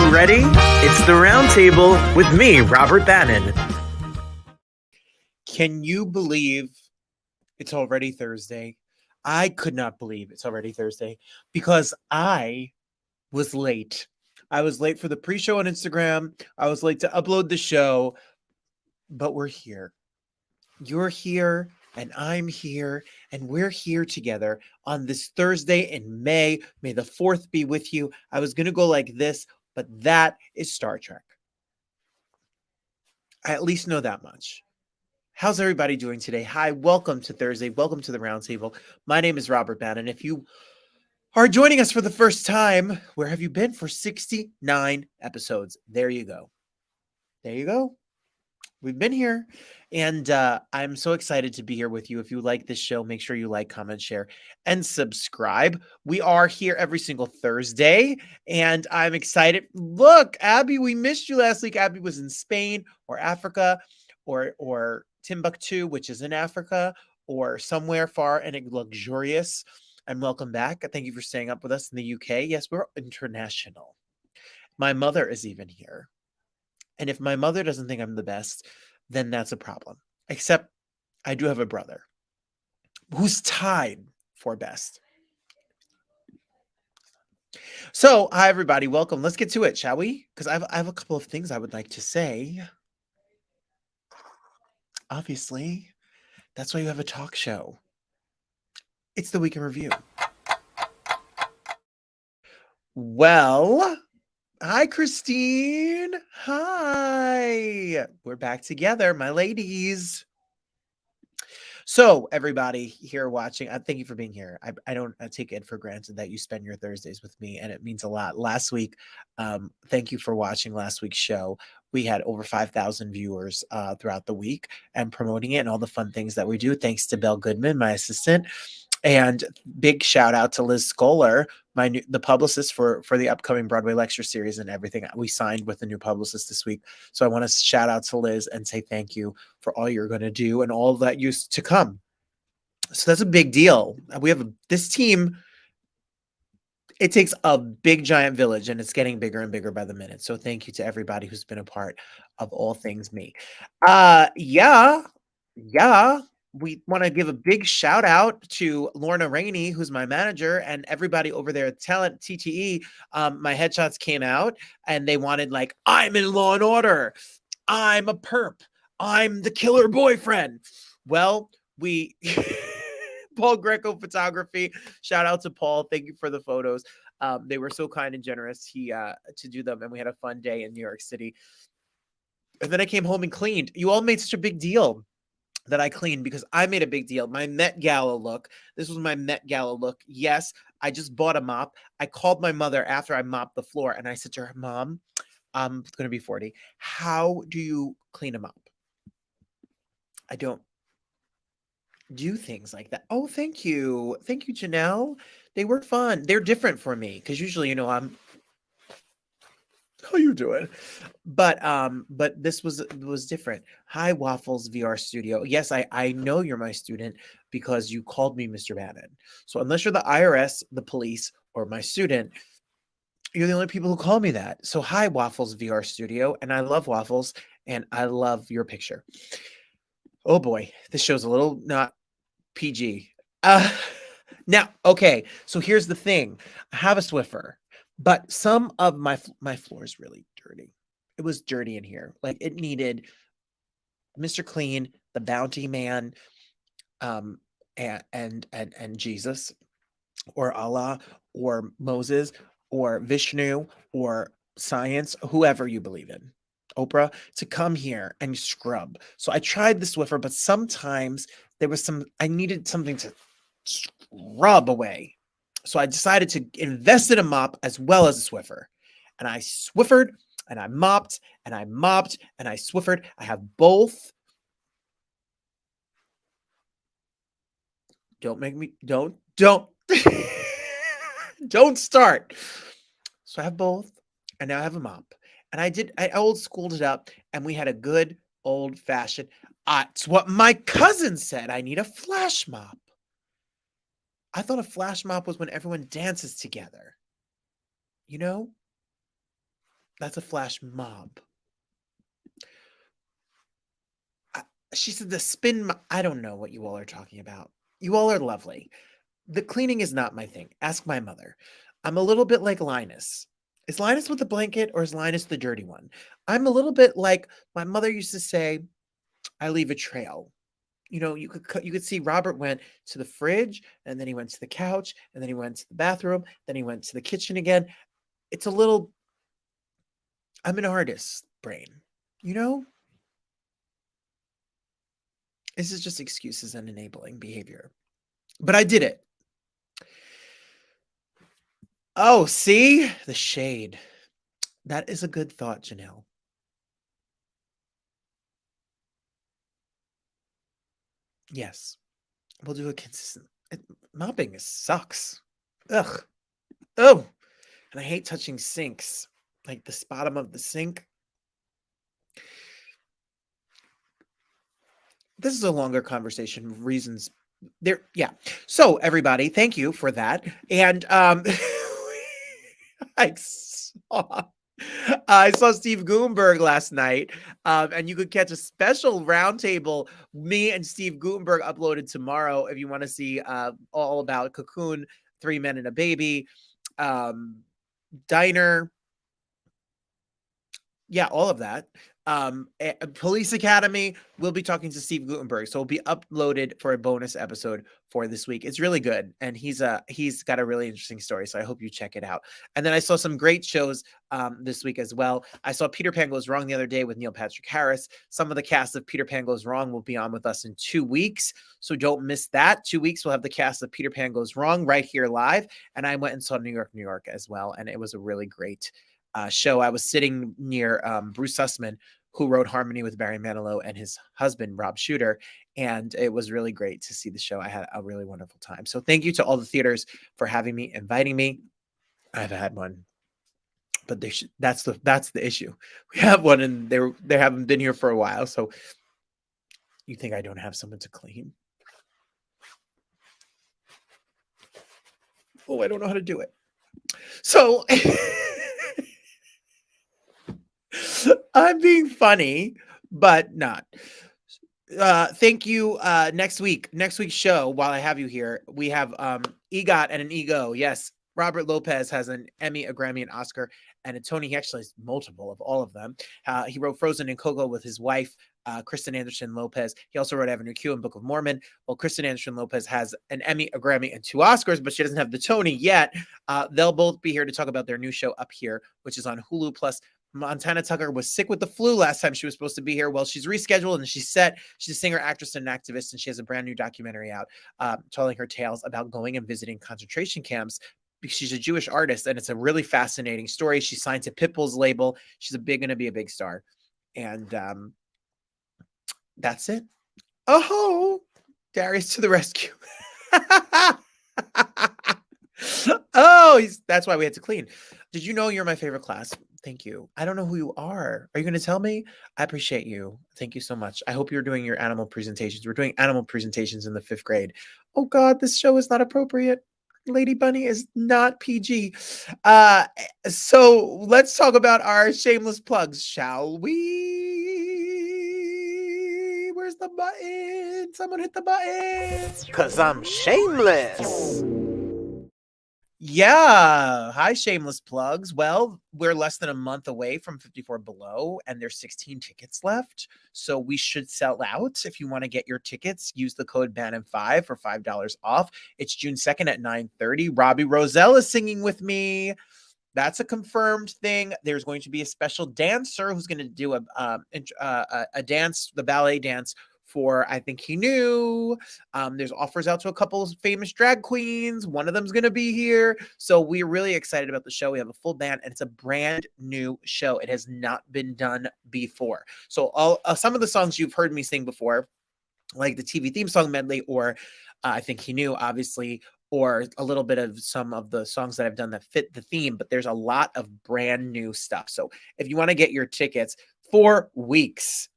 you ready? It's the Roundtable with me, Robert Bannon. Can you believe it's already Thursday? I could not believe it's already Thursday because I was late. I was late for the pre-show on Instagram. I was late to upload the show, but we're here. You're here and I'm here and we're here together on this Thursday in May. May the 4th be with you. I was going to go like this, but that is Star Trek. I at least know that much. How's everybody doing today? Hi, welcome to Thursday. Welcome to the Roundtable. My name is Robert Bannon. If you are joining us for the first time, where have you been for 69 episodes? There you go. There you go. We've been here, and I'm so excited to be here with you. If you like this show, make sure you like, comment, share, and subscribe. We are here every single Thursday, and I'm excited. Look, Abby, we missed you last week. Abby was in Spain or Africa or Timbuktu, which is in Africa, or somewhere far and luxurious. And welcome back. Thank you for staying up with us in the UK. Yes, we're international. My mother is even here. And if my mother doesn't think I'm the best, then that's a problem. Except I do have a brother who's tied for best. So, hi, everybody. Welcome. Let's get to it, shall we? Because I have a couple of things I would like to say. Obviously, that's why you have a talk show. It's the Week in Review. Well, hi, Christine. Hi. We're back together, my ladies. So, everybody here watching, thank you for being here. I don't take it for granted that you spend your Thursdays with me, and it means a lot. Last week, thank you for watching last week's show. We had over 5,000 viewers throughout the week and promoting it and all the fun things that we do. Thanks to Belle Goodman, my assistant. And big shout out to Liz Scholar, the publicist for the upcoming Broadway lecture series and everything. We signed with a new publicist this week. So I want to shout out to Liz and say thank you for all you're going to do and all that used to come. So that's a big deal. We have this team. It takes a big giant village and it's getting bigger and bigger by the minute. So thank you to everybody who's been a part of all things me. Yeah. We want to give a big shout out to Lorna Rainey, who's my manager, and everybody over there at Talent TTE. My headshots came out and they wanted like, I'm in Law and Order. I'm a perp. I'm the killer boyfriend. Well, Paul Greco Photography. Shout out to Paul. Thank you for the photos. They were so kind and generous to do them. And we had a fun day in New York City. And then I came home and cleaned. You all made such a big deal that I cleaned because I made a big deal. My Met Gala look. This was my Met Gala look. Yes, I just bought a mop. I called my mother after I mopped the floor and I said to her, Mom, I'm going to be 40. How do you clean a mop? I don't do things like that. Oh, thank you. Thank you, Janelle. They were fun. They're different for me because usually, I'm how you doing? But this was different. Hi, Waffles VR Studio. Yes, I know you're my student because you called me Mr. Bannon. So unless you're the IRS, the police, or my student, you're the only people who call me that. So hi, Waffles VR Studio, and I love waffles, and I love your picture. Oh boy, this show's a little not PG. Now, okay, so here's the thing. I have a Swiffer. But some of my floor is really dirty. It was dirty in here. Like it needed Mr. Clean, the Bounty Man, and Jesus, or Allah, or Moses, or Vishnu, or science, whoever you believe in, Oprah, to come here and scrub. So I tried the Swiffer, but sometimes there was I needed something to scrub away. So I decided to invest in a mop as well as a Swiffer. And I Swiffered and I mopped and I mopped and I Swiffered. I have both. Don't make me, don't start. So I have both and now I have a mop. And I old schooled it up and we had a good old fashioned, it's what my cousin said. I need a flash mop. I thought a flash mob was when everyone dances together. That's a flash mob. She said the spin. I don't know what you all are talking about. You all are lovely. The cleaning is not my thing. Ask my mother. I'm a little bit like Linus. Is Linus with the blanket or is Linus the dirty one? I'm a little bit like my mother used to say, I leave a trail. You know, you could see Robert went to the fridge and then he went to the couch and then he went to the bathroom, then he went to the kitchen again. It's a little I'm an artist brain. You know? This is just excuses and enabling behavior. But I did it. Oh, see? The shade. That is a good thought, Janelle. Yes. We'll do a consistent mopping sucks. Ugh. Oh. And I hate touching sinks. Like the bottom of the sink. This is a longer conversation. Reasons there. Yeah. So everybody, thank you for that. And I saw I saw Steve Gutenberg last night, and you could catch a special roundtable. Me and Steve Gutenberg uploaded tomorrow. If you want to see all about Cocoon, 3 Men and a Baby, Diner, yeah, all of that. Police Academy, we'll be talking to Steve Gutenberg, so it'll be uploaded for a bonus episode for this week. It's really good, and he's got a really interesting story, so I hope you check it out. And then I saw some great shows this week as well. I saw Peter Pan Goes Wrong the other day with Neil Patrick Harris. Some of the cast of Peter Pan Goes Wrong will be on with us in 2 weeks, so don't miss that. 2 weeks we'll have the cast of Peter Pan Goes Wrong right here live. And I went and saw New York, New York as well, and it was a really great show. I was sitting near Bruce Sussman, who wrote Harmony with Barry Manilow, and his husband, Rob Shooter. And it was really great to see the show. I had a really wonderful time. So thank you to all the theaters for having me, inviting me. I've had one, but that's the issue. We have one and they haven't been here for a while. So you think I don't have someone to clean? Oh, I don't know how to do it. So I'm being funny, but not. Thank you. Next week's show, while I have you here, we have EGOT and an Ego. Yes, Robert Lopez has an Emmy, a Grammy, an Oscar, and a Tony. He actually has multiple of all of them. He wrote Frozen and Coco with his wife, Kristen Anderson Lopez. He also wrote Avenue Q and Book of Mormon. Well, Kristen Anderson Lopez has an Emmy, a Grammy, and 2 Oscars, but she doesn't have the Tony yet. They'll both be here to talk about their new show Up Here, which is on Hulu Plus. Montana Tucker was sick with the flu last time she was supposed to be here. Well, she's rescheduled and she's set. She's a singer, actress, and an activist, and she has a brand new documentary out telling her tales about going and visiting concentration camps. She's a Jewish artist, and it's a really fascinating story. She signed to Pitbull's label. She's going to be a big star. And that's it. Oh, Darius to the rescue. Oh, that's why we had to clean. Did you know you're my favorite class? Thank you. I don't know who you are. Are you going to tell me? I appreciate you. Thank you so much. I hope you're doing your animal presentations. We're doing animal presentations in the 5th grade. Oh God, this show is not appropriate. Lady Bunny is not PG. So let's talk about our shameless plugs, shall we? Where's the button? Someone hit the button. 'Cause I'm shameless. Yeah. Hi, shameless plugs. Well, we're less than a month away from 54 Below, and there's 16 tickets left. So we should sell out. If you want to get your tickets, use the code Bannon5 for $5 off. It's June 2nd at 9:30. Robbie Roselle is singing with me. That's a confirmed thing. There's going to be a special dancer who's going to do a dance, the ballet dance for I Think He Knew. There's offers out to a couple of famous drag queens. One of them's going to be here. So we're really excited about the show. We have a full band, and it's a brand new show. It has not been done before. So some of the songs you've heard me sing before, like the TV theme song medley, or I Think He Knew, obviously, or a little bit of some of the songs that I've done that fit the theme, but there's a lot of brand new stuff. So if you want to get your tickets, 4 weeks,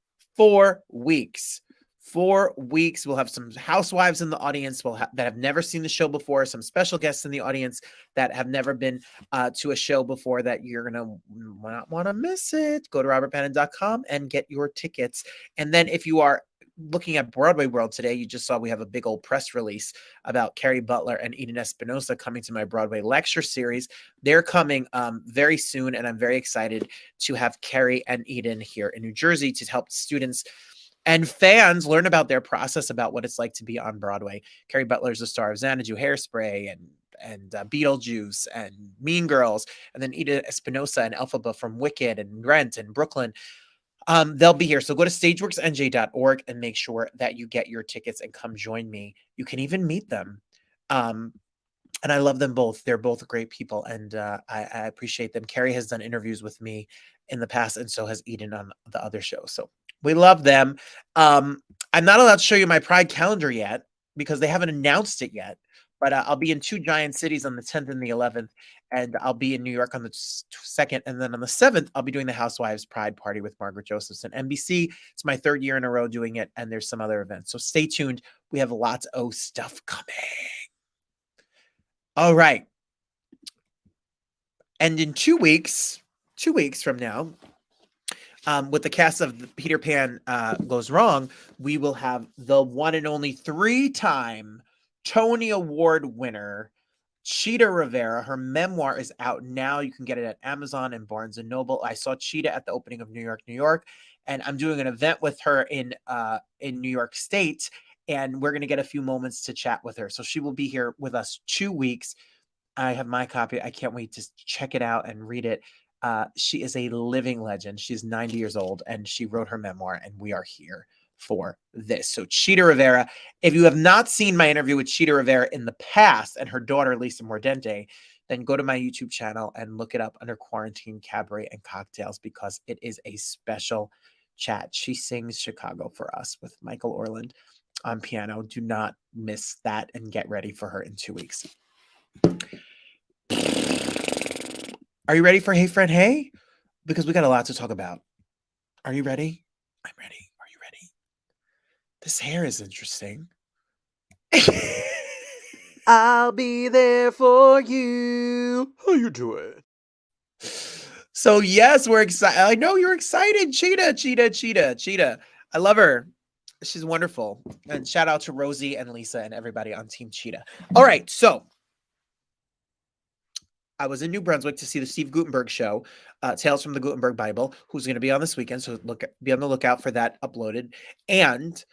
4 weeks. We'll have some housewives in the audience that have never seen the show before, some special guests in the audience that have never been to a show before that you're going to not want to miss it. Go to robertbannon.com and get your tickets. And then if you are looking at Broadway World today, you just saw we have a big old press release about Carrie Butler and Eden Espinosa coming to my Broadway lecture series. They're coming very soon, and I'm very excited to have Carrie and Eden here in New Jersey to help students and fans learn about their process, about what it's like to be on Broadway. Carrie Butler is the star of Xanadu Hairspray and Beetlejuice and Mean Girls, and then Eden Espinosa and Elphaba from Wicked and Rent and Brooklyn. They'll be here. So go to stageworksnj.org and make sure that you get your tickets and come join me. You can even meet them. And I love them both. They're both great people, and I appreciate them. Carrie has done interviews with me in the past, and so has Eden on the other show. So we love them. I'm not allowed to show you my Pride calendar yet because they haven't announced it yet. But I'll be in 2 giant cities on the 10th and the 11th, and I'll be in New York on the 2nd. And then on the 7th, I'll be doing the Housewives Pride Party with Margaret Josephson. NBC, it's my 3rd year in a row doing it, and there's some other events. So stay tuned. We have lots of stuff coming. All right. And in 2 weeks from now, with the cast of Peter Pan Goes Wrong, we will have the one and only 3-time Tony Award winner, Cheetah Rivera. Her memoir is out now. You can get it at Amazon and Barnes & Noble. I saw Cheetah at the opening of New York, New York, and I'm doing an event with her in New York State, and we're going to get a few moments to chat with her. So she will be here with us 2 weeks. I have my copy. I can't wait to check it out and read it. She is a living legend. She's 90 years old, and she wrote her memoir, and we are here for this. So Cheetah Rivera, if you have not seen my interview with Cheetah Rivera in the past and her daughter, Lisa Mordente, then go to my YouTube channel and look it up under Quarantine Cabaret and Cocktails, because it is a special chat. She sings Chicago for us with Michael Orland on piano. Do not miss that, and get ready for her in 2 weeks. Are you ready for Hey Friend Hey? Because we got a lot to talk about. Are you ready? I'm ready. Are you ready? This hair is interesting. I'll be there for you. How you doing? So yes, we're excited. I know you're excited. Cheetah. I love her. She's wonderful. And shout out to Rosie and Lisa and everybody on Team Cheetah. All right, so I was in New Brunswick to see the Steve Gutenberg show, Tales from the Gutenberg Bible, who's going to be on this weekend. So be on the lookout for that uploaded. And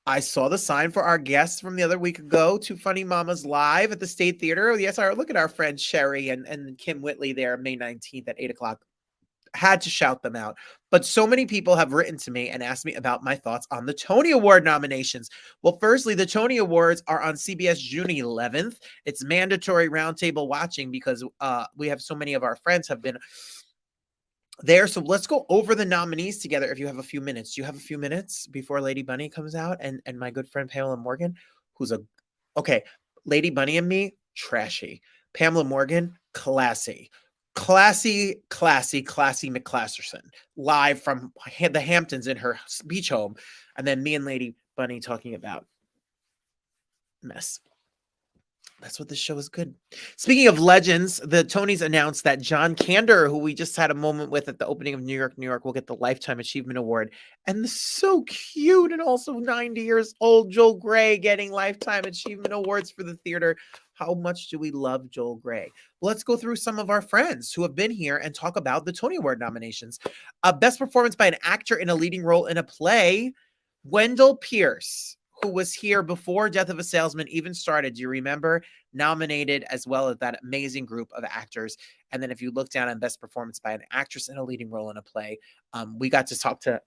I saw the sign for our guests from the other week ago, Two Funny Mamas Live at the State Theater. Oh, yes, look at our friend Sherry and Kim Whitley there, May 19th at 8 o'clock. Had to shout them out. But so many people have written to me and asked me about my thoughts on the Tony Award nominations. Well, firstly, the Tony Awards are on CBS June 11th. It's mandatory roundtable watching because we have so many of our friends have been there. So let's go over the nominees together if you have a few minutes. Do you have a few minutes before Lady Bunny comes out and my good friend Pamela Morgan, who's Lady Bunny and me, trashy. Pamela Morgan, classy. Classy McClasserson, live from the Hamptons in her beach home. And then me and Lady Bunny talking about mess. That's what this show is good. Speaking of legends, the Tonys announced that John Kander, who we just had a moment with at the opening of New York, New York, will get the Lifetime Achievement Award. And the so cute and also 90 years old Joel Grey getting Lifetime Achievement Awards for the theater. How much do we love Joel Grey? Let's go through some of our friends who have been here and talk about the Tony Award nominations. Best performance by an actor in a leading role in a play, Wendell Pierce, who was here before Death of a Salesman even started. Do you remember? Nominated, as well as that amazing group of actors. And then if you look down on best performance by an actress in a leading role in a play, we got to talk to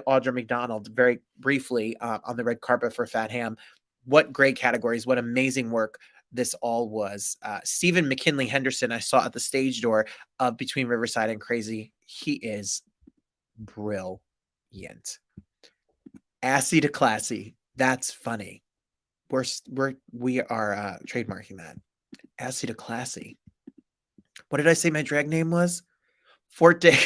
Audra McDonald very briefly on the red carpet for Fat Ham. What great categories, what amazing work this all was. Stephen McKinley Henderson, I saw at the stage door of Between Riverside and Crazy. He is brilliant. Assy to classy. That's funny. We are trademarking that. Assy to classy. What did I say my drag name was? Forte.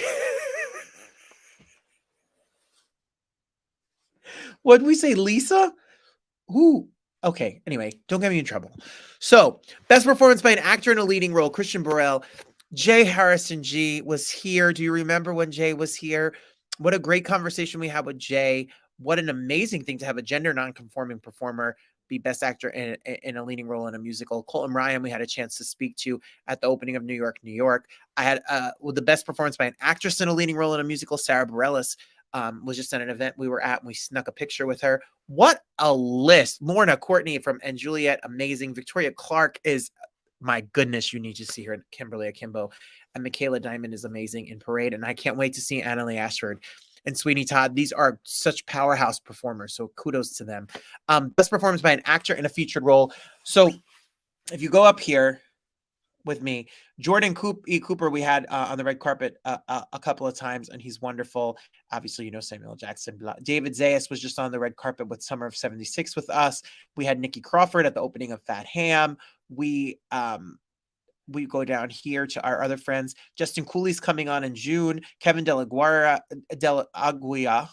What did we say, Lisa? Who? Okay, anyway, don't get me in trouble. So, best performance by an actor in a leading role, Christian Borle. Jay Harrison G was here. Do you remember when Jay was here? What a great conversation we had with Jay. What an amazing thing to have a gender nonconforming performer be best actor in a leading role in a musical. Colton Ryan, we had a chance to speak to at the opening of New York, New York. I had the best performance by an actress in a leading role in a musical, Sarah Bareilles, was just at an event we were at, and we snuck a picture with her. What a list. Lorna Courtney from And Juliet, amazing. Victoria Clark is, my goodness, you need to see her in Kimberly Akimbo. And Michaela Diamond is amazing in Parade. And I can't wait to see Annalie Ashford and Sweeney Todd. These are such powerhouse performers, so kudos to them. Best performance by an actor in a featured role. So if you go up here with me, Jordan Cooper, we had on the red carpet a couple of times, and he's wonderful. Obviously, you know Samuel Jackson. David Zayas was just on the red carpet with Summer of '76 with us. We had Nikki Crawford at the opening of Fat Ham. We go down here to our other friends. Justin Cooley's coming on in June. Kevin De La Aguia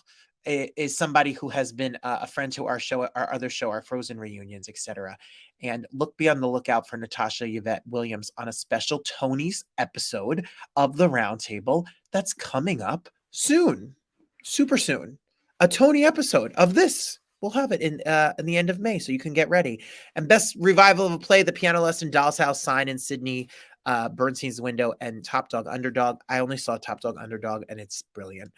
is somebody who has been a friend to our show, our other show, our Frozen reunions, etc. And be on the lookout for Natasha Yvette Williams on a special Tony's episode of the Roundtable that's coming up soon, super soon. A Tony episode of this. We'll have it in the end of May, so you can get ready. And best revival of a play, The Piano Lesson, Doll's House, Sign in Sydney, Bernstein's Window, and Top Dog Underdog. I only saw Top Dog Underdog, and it's brilliant.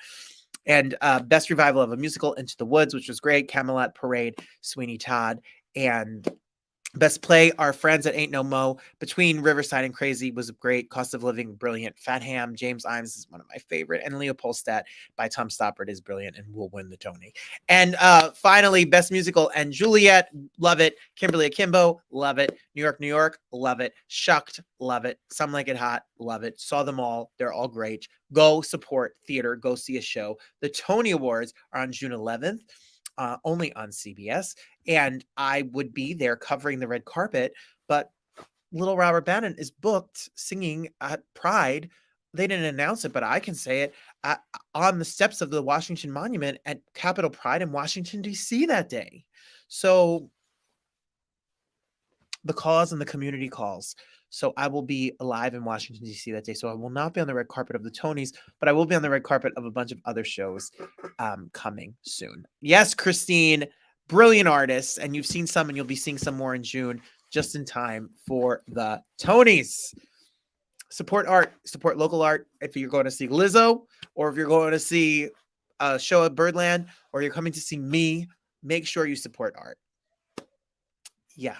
And best revival of a musical, Into the Woods, which was great. Camelot, Parade, Sweeney Todd, and best play, Our Friends at Ain't No Mo, Between Riverside and Crazy was great. Cost of Living, brilliant. Fat Ham, James Imes is one of my favorite. And Leopoldstadt by Tom Stoppard is brilliant and will win the Tony. And finally, best musical, And Juliet, love it. Kimberly Akimbo, love it. New York, New York, love it. Shucked, love it. Some Like It Hot, love it. Saw them all. They're all great. Go support theater. Go see a show. The Tony Awards are on June 11th. Only on CBS, and I would be there covering the red carpet, but little Robert Bannon is booked singing at Pride. They didn't announce it, but I can say it, on the steps of the Washington Monument at Capitol Pride in Washington, D.C. that day. So the cause and the community calls. So I will be alive in Washington, D.C. that day. So I will not be on the red carpet of the Tonys, but I will be on the red carpet of a bunch of other shows coming soon. Yes, Christine, brilliant artists. And you've seen some, and you'll be seeing some more in June, just in time for the Tonys. Support art, support local art. If you're going to see Lizzo, or if you're going to see a show at Birdland, or you're coming to see me, make sure you support art. Yeah.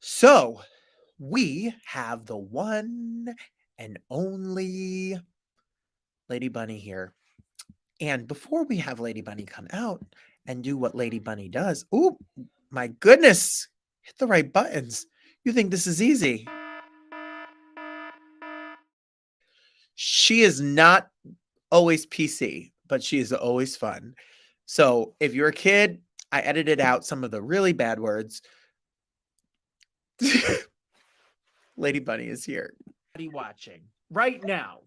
So we have the one and only Lady Bunny here. And before we have Lady Bunny come out and do what Lady Bunny does, oh my goodness, hit the right buttons. You think this is easy? She is not always PC, but she is always fun. So if you're a kid, I edited out some of the really bad words. Lady Bunny is here. Watching right now.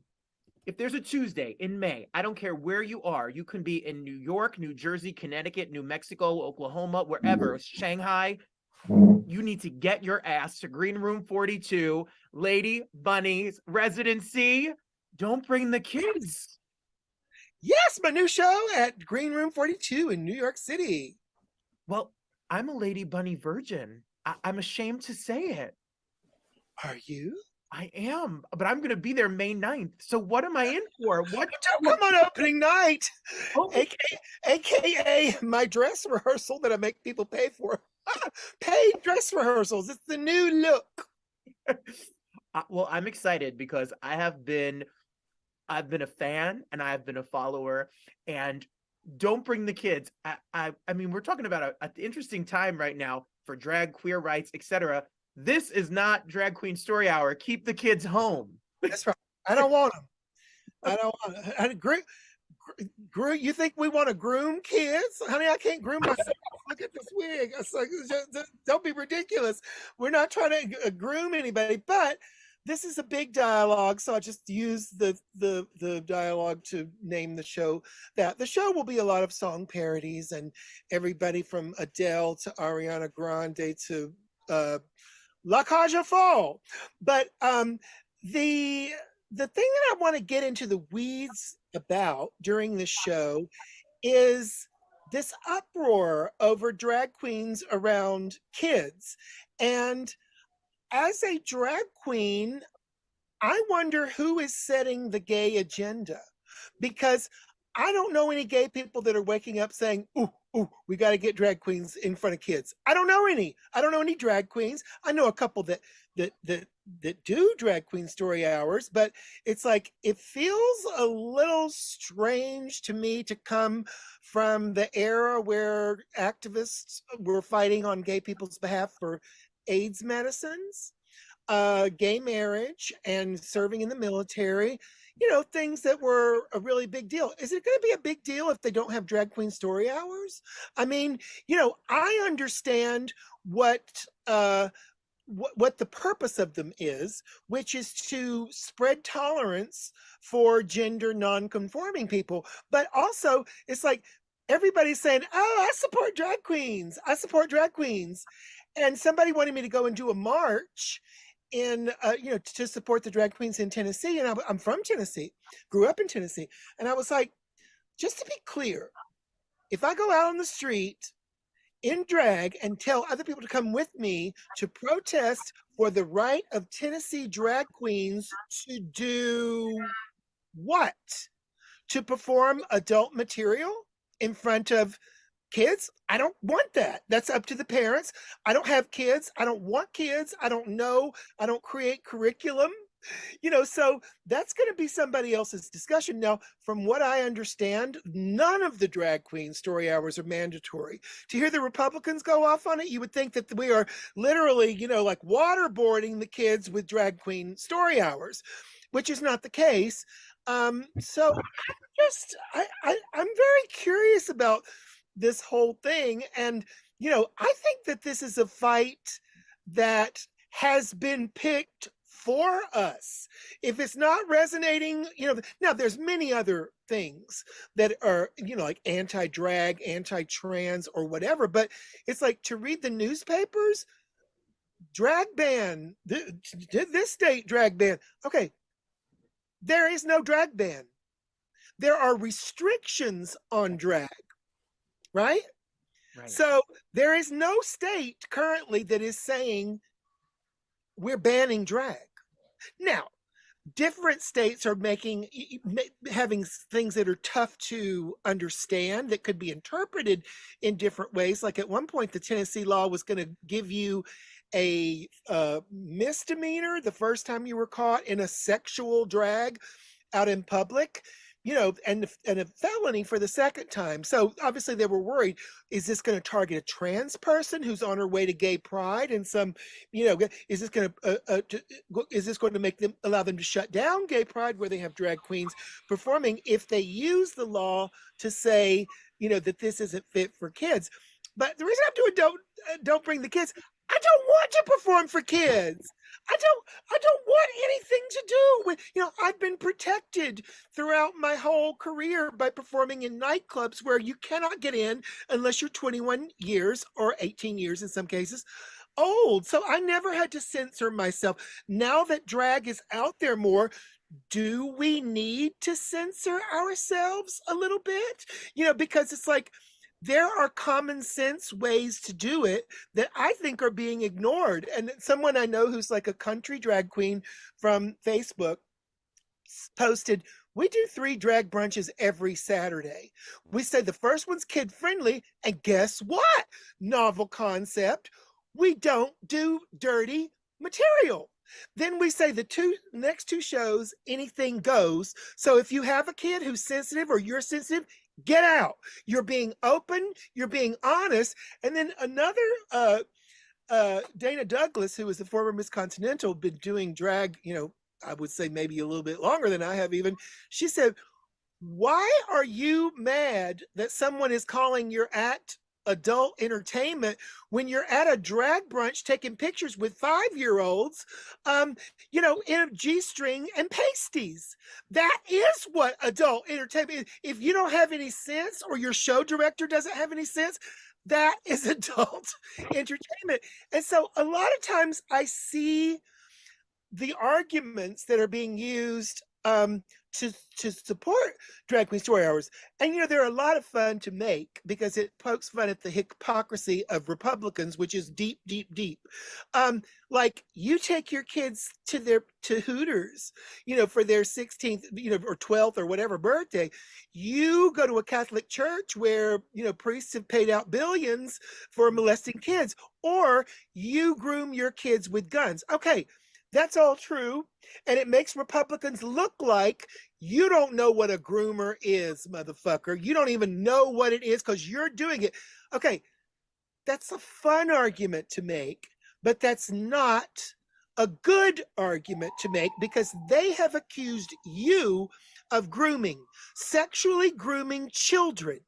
If there's a Tuesday in May, I don't care where you are. You can be in New York, New Jersey, Connecticut, New Mexico, Oklahoma, wherever, Shanghai. You need to get your ass to Greenroom 42, Lady Bunny's residency. Don't bring the kids. Yes, my new show at Greenroom 42 in New York City. Well, I'm a Lady Bunny virgin. I'm ashamed to say it. Are you? I am, but I'm going to be there May 9th. So what am I in for? What? Don't come on opening night. Oh. AKA my dress rehearsal that I make people pay for. Paid dress rehearsals. It's the new look. Well, I'm excited because I've been a fan and I've been a follower, and don't bring the kids. I mean, we're talking about an interesting time right now for drag, queer rights, etc. This is not Drag Queen Story Hour. Keep the kids home. That's right. I don't want them. I don't want you think we want to groom kids? Honey, I can't groom myself. Look at this wig. It's like, don't be ridiculous. We're not trying to groom anybody, but this is a big dialogue, so I just use the dialogue to name the show that. The show will be a lot of song parodies, and everybody from Adele to Ariana Grande to La Cage aux Folles. But the thing that I want to get into the weeds about during this show is this uproar over drag queens around kids. And as a drag queen, I wonder who is setting the gay agenda, because I don't know any gay people that are waking up saying, "Ooh, ooh, we got to get drag queens in front of kids." I don't know any. I don't know any drag queens. I know a couple that do drag queen story hours, but it's like it feels a little strange to me to come from the era where activists were fighting on gay people's behalf for AIDS medicines, gay marriage, and serving in the military, things that were a really big deal. Is it going to be a big deal if they don't have drag queen story hours? I mean, I understand what the purpose of them is, which is to spread tolerance for gender non-conforming people. But also, it's like everybody's saying, "Oh, I support drag queens. I support drag queens." And somebody wanted me to go and do a march in, to support the drag queens in Tennessee. And I'm from Tennessee, grew up in Tennessee. And I was like, just to be clear, if I go out on the street in drag and tell other people to come with me to protest for the right of Tennessee drag queens to do what? To perform adult material in front of kids? I don't want that. That's up to the parents. I don't have kids. I don't want kids. I don't know. I don't create curriculum. So that's going to be somebody else's discussion. Now, from what I understand, none of the drag queen story hours are mandatory. To hear the Republicans go off on it, you would think that we are literally, like waterboarding the kids with drag queen story hours, which is not the case. So I'm very curious about this whole thing. And, I think that this is a fight that has been picked for us. If it's not resonating, now there's many other things that are, like anti-drag, anti-trans, or whatever, but it's like to read the newspapers, drag ban, this state drag ban. Okay, there is no drag ban. There are restrictions on drag, right? Right. So there is no state currently that is saying we're banning drag. Now, different states are having things that are tough to understand that could be interpreted in different ways. Like at one point, the Tennessee law was going to give you a misdemeanor the first time you were caught in a sexual drag out in public, and a felony for the second time. So obviously they were worried, is this going to target a trans person who's on her way to gay pride? And some, is this going to make them, allow them to shut down gay pride where they have drag queens performing if they use the law to say, that this isn't fit for kids? But the reason I'm doing don't bring the kids, I don't want to perform for kids. I don't want anything to do with, I've been protected throughout my whole career by performing in nightclubs where you cannot get in unless you're 21 years or 18 years in some cases old. So I never had to censor myself. Now that drag is out there more, do we need to censor ourselves a little bit? Because it's like, there are common sense ways to do it that I think are being ignored. And someone I know who's like a country drag queen from Facebook posted, we do 3 drag brunches every Saturday. We say the first one's kid friendly, and guess what? Novel concept. We don't do dirty material. Then we say the next 2 shows, anything goes. So if you have a kid who's sensitive or you're sensitive, get out. You're being open, you're being honest. And then another Dana Douglas, who is the former Miss Continental, been doing drag, I would say maybe a little bit longer than I have even. She said, why are you mad that someone is calling your act adult entertainment when you're at a drag brunch taking pictures with 5-year-olds, in a G-string and pasties. That is what adult entertainment is. If you don't have any sense, or your show director doesn't have any sense, that is adult entertainment. And so a lot of times I see the arguments that are being used to support drag queen story hours, and they're a lot of fun to make because it pokes fun at the hypocrisy of Republicans, which is deep, deep, deep. Like, you take your kids to Hooters, for their 16th, or 12th or whatever birthday. You go to a Catholic church where priests have paid out billions for molesting kids, or you groom your kids with guns. Okay, that's all true. And it makes Republicans look like you don't know what a groomer is, motherfucker. You don't even know what it is because you're doing it. Okay, that's a fun argument to make, but that's not a good argument to make, because they have accused you of grooming, sexually grooming children.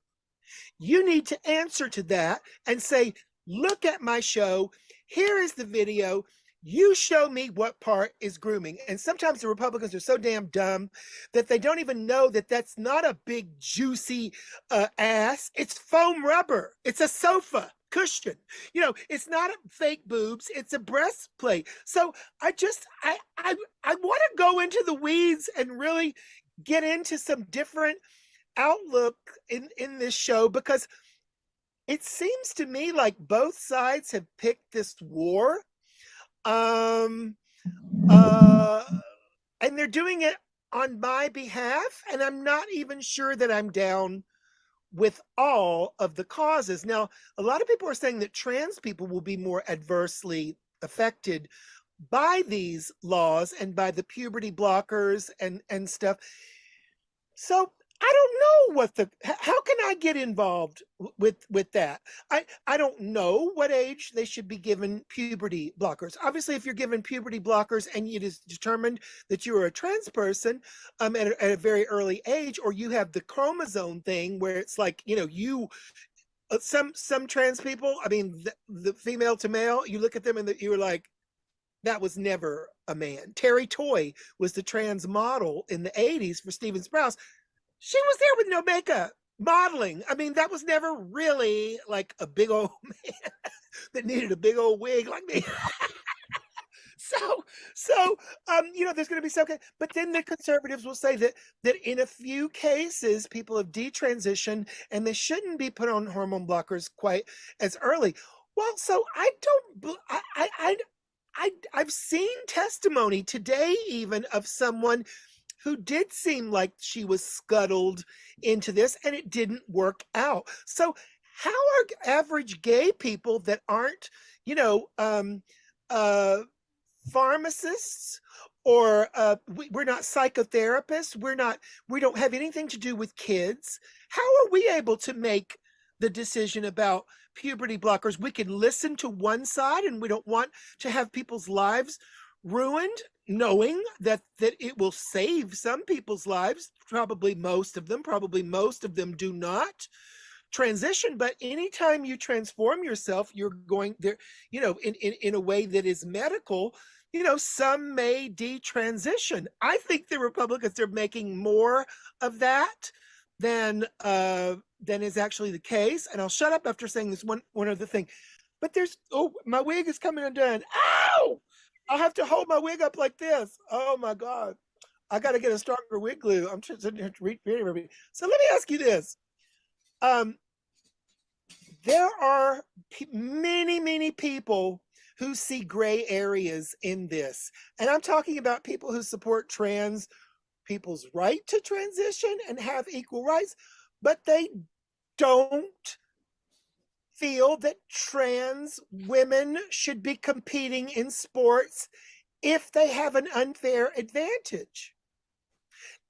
You need to answer to that and say, look at my show. Here is the video. You show me what part is grooming. And sometimes the Republicans are so damn dumb that they don't even know that that's not a big, juicy ass. It's foam rubber. It's a sofa cushion. It's not a fake boobs. It's a breastplate. So I want to go into the weeds and really get into some different outlook in this show, because it seems to me like both sides have picked this war. And they're doing it on my behalf, and I'm not even sure that I'm down with all of the causes. Now, a lot of people are saying that trans people will be more adversely affected by these laws and by the puberty blockers and stuff. So I don't know how can I get involved with that? I don't know what age they should be given puberty blockers. Obviously, if you're given puberty blockers and it is determined that you are a trans person at a very early age, or you have the chromosome thing where it's like, some trans people, I mean, the female to male, you look at them and you're like, that was never a man. Terry Toy was the trans model in the 80s for Steven Sprouse. She was there with no makeup, modeling. I mean, that was never really like a big old man that needed a big old wig like me. So, there's going to be some, but then the conservatives will say that in a few cases, people have detransitioned and they shouldn't be put on hormone blockers quite as early. Well, so I've seen testimony today even of someone who did seem like she was scuttled into this, and it didn't work out. So how are average gay people that aren't, pharmacists, or we're not psychotherapists, we don't have anything to do with kids, how are we able to make the decision about puberty blockers? We can listen to one side, and we don't want to have people's lives ruined, knowing that it will save some people's lives. Probably most of them do not transition, but anytime you transform yourself, you're going there, in a way that is medical. Some may detransition. I think the Republicans are making more of that than is actually the case. And I'll shut up after saying this one other thing. But my wig is coming undone. Ow! I'll have to hold my wig up like this. Oh my God. I got to get a stronger wig glue. I'm just sitting here to read everybody. So let me ask you this. There are many, many people who see gray areas in this. And I'm talking about people who support trans people's right to transition and have equal rights, but they don't feel that trans women should be competing in sports if they have an unfair advantage.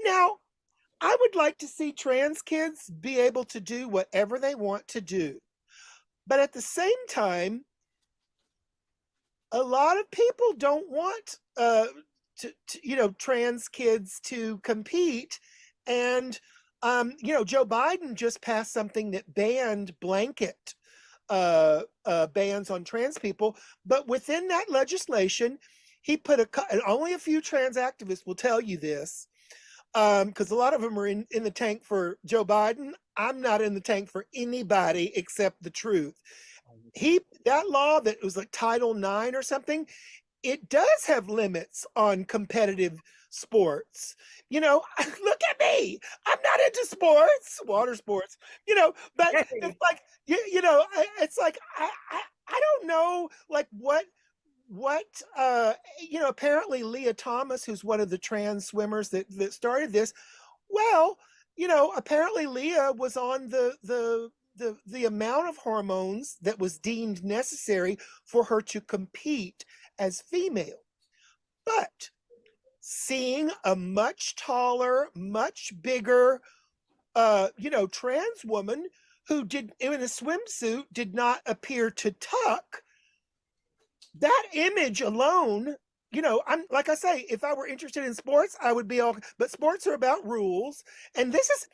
Now, I would like to see trans kids be able to do whatever they want to do. But at the same time, a lot of people don't want trans kids to compete. And Joe Biden just passed something that banned blanket bans on trans people. But within that legislation, he put and only a few trans activists will tell you this, because a lot of them are in the tank for Joe Biden. I'm not in the tank for anybody except the truth. That law that was like Title IX or something, it does have limits on competitive sports. Look at me. I'm not into sports, water sports, but it's like, it's like, I don't know, like what, apparently Leah Thomas, who's one of the trans swimmers that started this, well, apparently Leah was on the amount of hormones that was deemed necessary for her to compete as female. But seeing a much taller, much bigger, trans woman who did in a swimsuit did not appear to tuck, that image alone, I'm like I say, if I were interested in sports, I would be all, but sports are about rules. And this is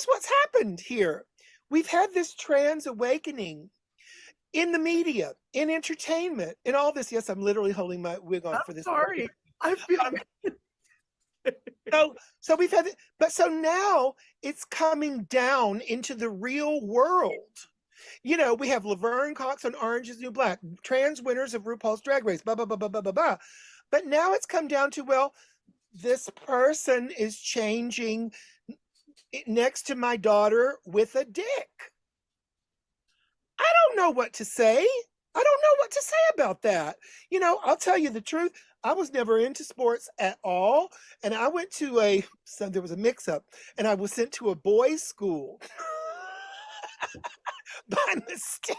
what's happened here. We've had this trans awakening in the media, in entertainment, in all this. Yes, I'm literally holding my wig on for this. Sorry. I feel so we've had it, but so now it's coming down into the real world. We have Laverne Cox on Orange is the New Black, trans winners of RuPaul's Drag Race, blah, blah, blah, blah, blah, blah, blah. But now it's come down to, well, this person is changing next to my daughter with a dick. I don't know what to say. I don't know what to say about that. I'll tell you the truth. I was never into sports at all. And I went to there was a mix-up, and I was sent to a boys' school by mistake.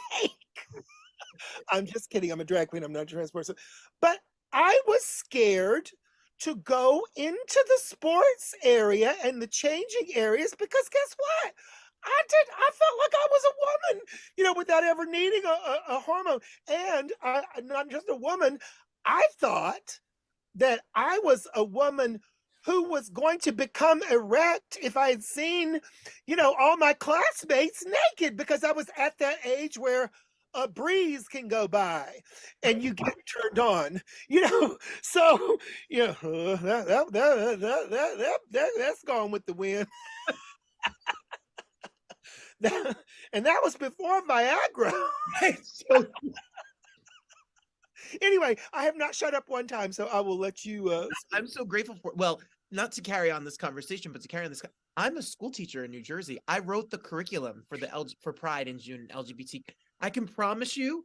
I'm just kidding. I'm a drag queen. I'm not a trans person. But I was scared to go into the sports area and the changing areas, because guess what? I felt like I was a woman, without ever needing a hormone. And I'm not just a woman. I thought that I was a woman who was going to become erect if I had seen, all my classmates naked, because I was at that age where a breeze can go by and you get turned on, so, that's gone with the wind. And that was before Viagra. Anyway, I have not shut up one time, so I will let you. I'm so grateful for. Well, not to carry on this conversation, but to carry on this. I'm a school teacher in New Jersey. I wrote the curriculum for for Pride in June, LGBT. I can promise you,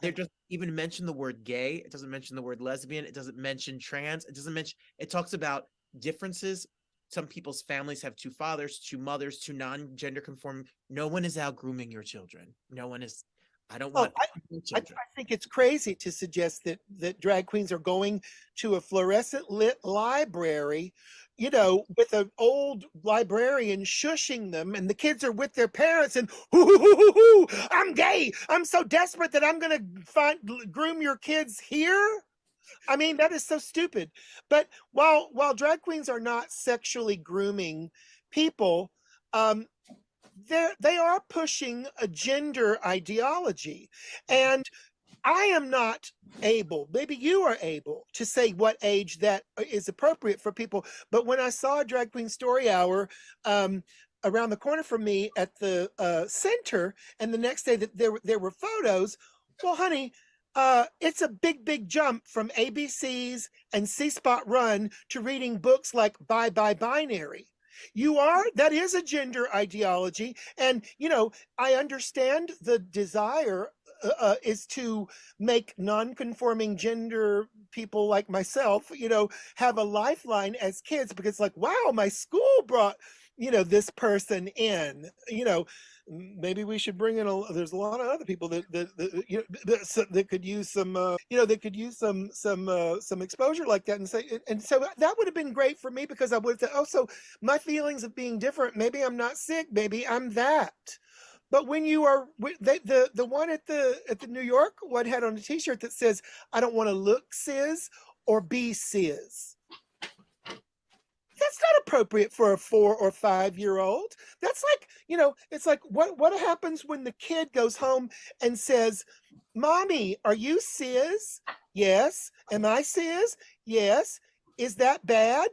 there doesn't even mention the word gay. It doesn't mention the word lesbian. It doesn't mention trans. It doesn't mention. It talks about differences. Some people's families have two fathers, two mothers, two non-gender conforming. No one is out grooming your children. No one is. I don't want. I think it's crazy to suggest that drag queens are going to a fluorescent lit library, with an old librarian shushing them, and the kids are with their parents, and I'm gay. I'm so desperate that I'm going to groom your kids here. I mean, that is so stupid. But while drag queens are not sexually grooming people, they are pushing a gender ideology. And I am not able, maybe you are able, to say what age that is appropriate for people. But when I saw a drag queen story hour around the corner from me at the center, and the next day that there were photos, well, honey, it's a big jump from ABCs and C-Spot Run to reading books like Bye Bye Binary. That is a gender ideology. And, I understand the desire is to make non-conforming gender people like myself, have a lifeline as kids, because like, wow, my school brought, this person in, maybe we should bring in there's a lot of other people that could use some some exposure like that, and so that would have been great for me, because I would have thought, oh, so my feelings of being different, maybe I'm not sick, maybe I'm that. But when you are the one at the New York one had on a t-shirt that says, I don't want to look cis or be cis. That's not appropriate for a 4 or 5-year-old. That's like, it's like what happens when the kid goes home and says, "Mommy, are you cis?" "Yes." "Am I cis?" "Yes." "Is that bad?"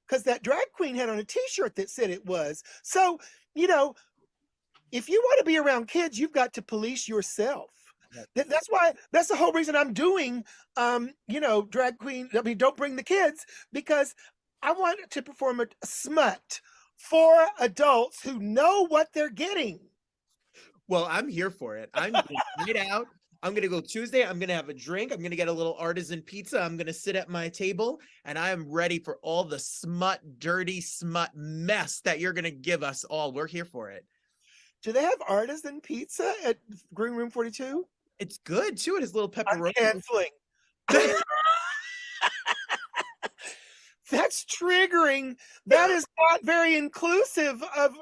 Because that drag queen had on a t-shirt that said it was. So, you know, if you want to be around kids, you've got to police yourself. That's the whole reason I'm doing drag queen. I mean, don't bring the kids, because I want to perform a smut for adults who know what they're getting. Well, I'm here for it. I'm gonna get out. I'm gonna go Tuesday. I'm gonna have a drink. I'm gonna get a little artisan pizza. I'm gonna sit at my table, and I am ready for all the smut, dirty smut mess that you're gonna give us all. We're here for it. Do they have artisan pizza at Greenroom 42? It's good too. It has little I'm pepperoni. canceling. That's triggering. That is not very inclusive of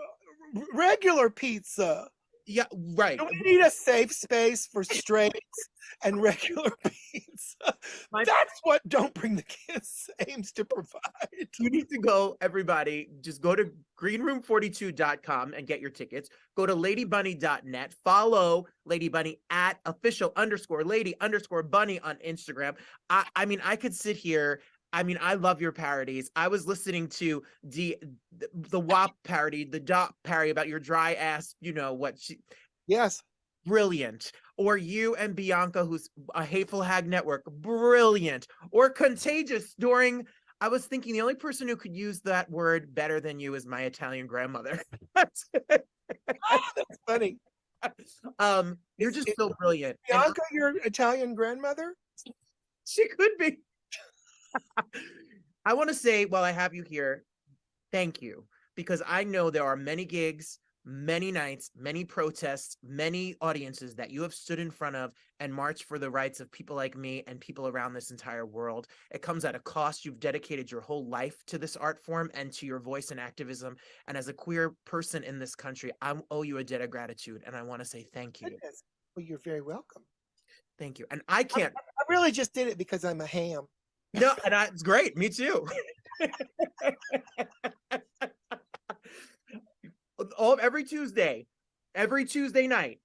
regular pizza. Yeah, right. We need a safe space for straights and regular pizza. That's what Don't Bring the Kids aims to provide. You need to go, everybody. Just go to greenroom42.com and get your tickets. Go to ladybunny.net. Follow Lady Bunny at official_lady_bunny on Instagram. I mean, I could sit here. I mean, I love your parodies. I was listening to the WAP parody, the DOP parody about your dry ass, Yes. Brilliant. Or you and Bianca, who's a Hateful Hag Network, brilliant. Or Contagious during, I was thinking the only person who could use that word better than you is my Italian grandmother. That's funny. You're just so brilliant. Bianca, your Italian grandmother? She could be. I want to say, while I have you here, thank you, because I know there are many gigs, many nights, many protests, many audiences that you have stood in front of and marched for the rights of people like me and people around this entire world. It comes at a cost. You've dedicated your whole life to this art form and to your voice and activism. And as a queer person in this country, I owe you a debt of gratitude. And I want to say thank you. Well, you're very welcome. Thank you. And I can't. I really just did it because I'm a ham. No, and it's great. Me too. Every Tuesday night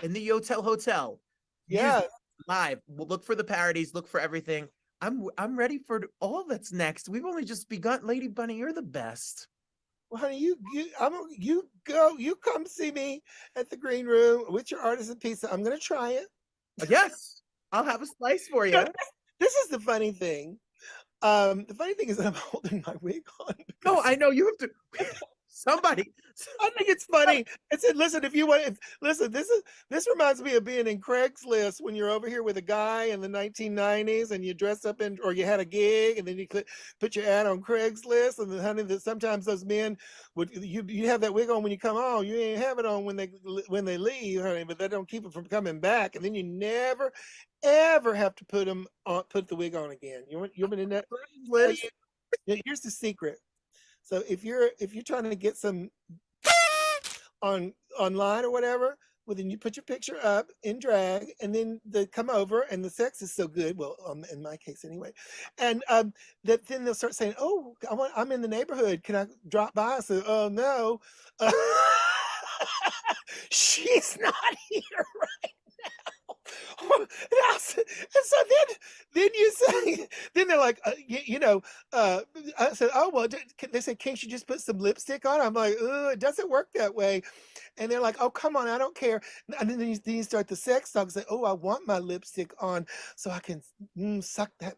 in the Yotel Hotel. Yeah. Live. We'll look for the parodies, look for everything. I'm ready for all that's next. We've only just begun. Lady Bunny, you're the best. Well, honey, you come see me at the Green Room with your artisan pizza. I'm gonna try it. Yes, I'll have a slice for you. This is the funny thing. The funny thing is that I'm holding my wig on. No, I know you have to. Somebody. I think it's funny. I said, listen, if you want, listen, this reminds me of being in Craigslist when you're over here with a guy in the 1990s and you dress up in, or you had a gig and then you put your ad on Craigslist, and then, honey, that sometimes those men would, you have that wig on when you come on, you ain't have it on when they leave, honey, but that don't keep it from coming back, and then you never ever have to put the wig on again. You want me to know? Here's the secret. So if you're trying to get some online or whatever, well, then you put your picture up in drag, and then they come over, and the sex is so good. Well, in my case anyway, and that then they'll start saying, "Oh, I'm in the neighborhood. Can I drop by?" So, "Oh no, she's not here right now." And so then you say, then they're like, I said, "Oh, well," they said, "Can't you just put some lipstick on?" I'm like, "It doesn't work that way." And they're like, "Oh, come on, I don't care." And then you start the sex talk, say, "Oh, I want my lipstick on so I can suck that."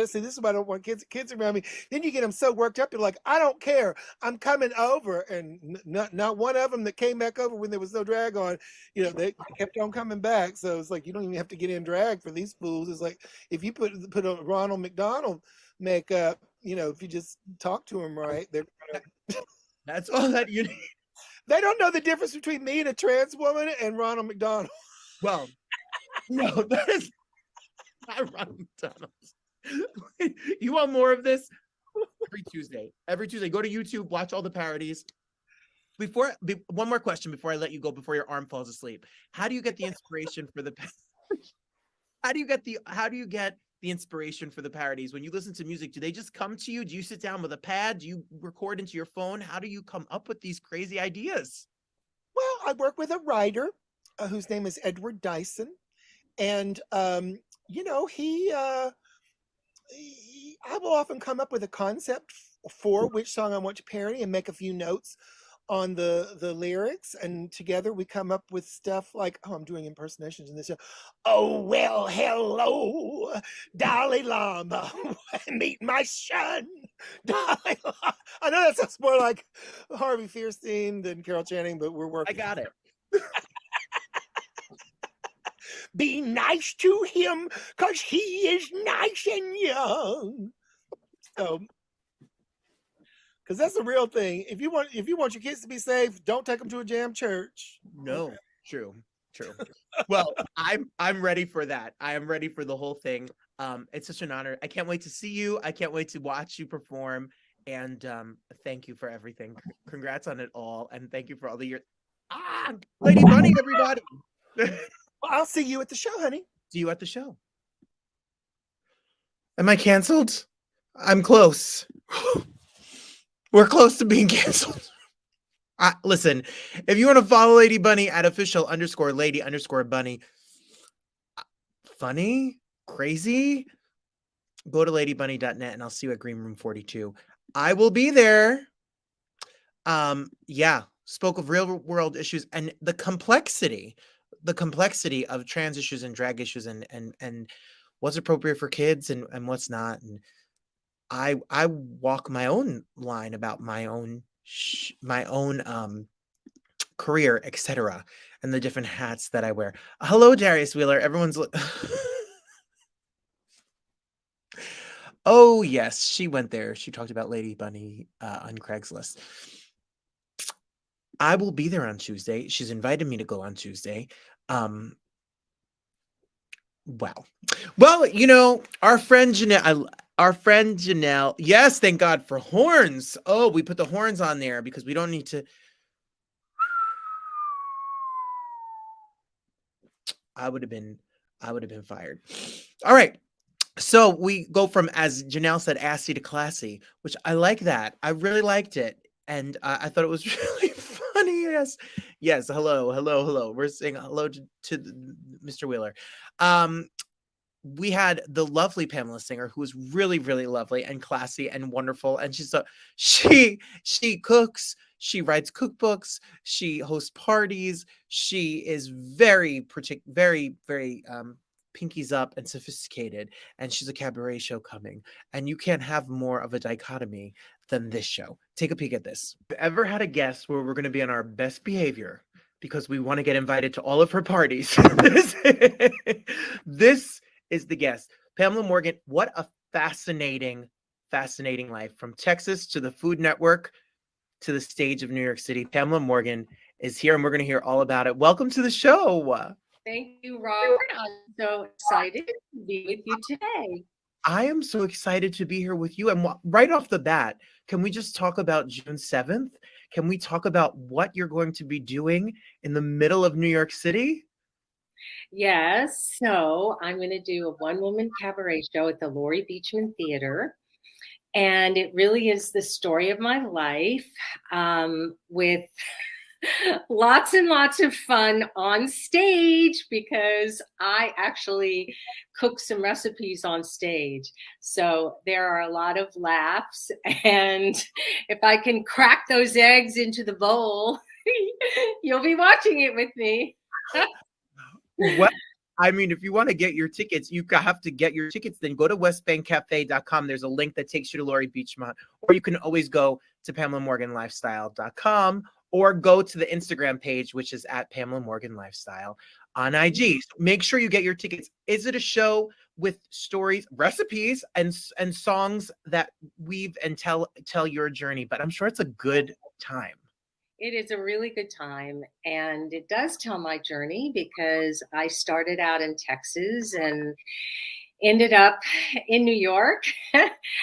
See, this is why I don't want kids around me. Then you get them so worked up, you're like, "I don't care, I'm coming over." And not one of them that came back over when there was no drag on, they kept on coming back. So it's like, you don't even have to get in drag for these fools. It's like, if you put a Ronald McDonald makeup, if you just talk to them right, they're that's all that you need. They don't know the difference between me and a trans woman and Ronald McDonald. Well, no, that is not Ronald McDonald. You want more of this? Every Tuesday, go to YouTube, watch all the parodies. One more question before I let you go, before your arm falls asleep. How do you get the inspiration for the how do you get the inspiration for the parodies? When you listen to music, do they just come to you? Do you sit down with a pad? Do you record into your phone? How do you come up with these crazy ideas? Well, I work with a writer whose name is Edward Dyson, and I will often come up with a concept for which song I want to parody and make a few notes on the lyrics, and together we come up with stuff like, oh, I'm doing impersonations in this show. Oh well, hello, Dalai Lama, meet my son, Dalai Lama. I know that sounds more like Harvey Fierstein than Carol Channing, but we're I working. got it. Be nice to him, cause he is nice and young. So, because that's the real thing. If you want your kids to be safe, don't take them to a jam church. No, true. Well, I'm ready for that. I am ready for the whole thing. It's such an honor. I can't wait to see you. I can't wait to watch you perform. And thank you for everything. Congrats on it all. And thank you for all the years. Lady Bunny, everybody. Well, I'll see you at the show, honey. See you at the show. Am I canceled? I'm close. We're close to being canceled. Listen, if you want to follow Lady Bunny at official_lady_bunny, funny, crazy, go to ladybunny.net and I'll see you at Greenroom 42. I will be there. Yeah, spoke of real world issues and the complexity of trans issues and drag issues and what's appropriate for kids and what's not. And I walk my own line about my own career, etc., and the different hats that I wear. Hello, Darius Wheeler. Everyone's oh yes, she went there. She talked about Lady Bunny on Craigslist. I will be there on Tuesday. She's invited me to go on Tuesday. Wow. Well, our friend Janelle. Yes, thank God for horns. Oh, we put the horns on there because we don't need to. I would have been fired. All right. So we go from, as Janelle said, assy to classy, which I like that. I really liked it. And I thought it was really funny. Yes. Hello. We're saying hello to Mr. Wheeler. We had the lovely Pamela Singer, who was really, really lovely and classy and wonderful. And she cooks, she writes cookbooks, she hosts parties. She is very pinkies up and sophisticated. And she's a cabaret show coming. And you can't have more of a dichotomy than this show. Take a peek at this. Have you ever had a guest where we're going to be on our best behavior because we want to get invited to all of her parties? This is the guest. Pamela Morgan. What a fascinating life, from Texas to the Food Network to the stage of New York City. Pamela Morgan is here and we're going to hear all about it. Welcome to the show. Thank you, Robert. I'm so excited to be with you today. I am so excited to be here with you. And right off the bat, can we just talk about June 7th? Can we talk about what you're going to be doing in the middle of New York City? Yes, so I'm going to do a one-woman cabaret show at the Laurie Beachman Theater. And it really is the story of my life, with lots and lots of fun on stage, because I actually cook some recipes on stage. So there are a lot of laughs. And if I can crack those eggs into the bowl, you'll be watching it with me. Well, I mean, if you want to get your tickets, you have to get your tickets. Then go to westbankcafe.com. There's a link that takes you to Laurie Beachmont, or you can always go to PamelaMorganLifestyle.com, or go to the Instagram page, which is at Pamela Morgan Lifestyle on IG. So make sure you get your tickets. Is it a show with stories, recipes, and songs that weave and tell your journey? But I'm sure it's a good time. It is a really good time, and it does tell my journey, because I started out in Texas, and ended up in New York.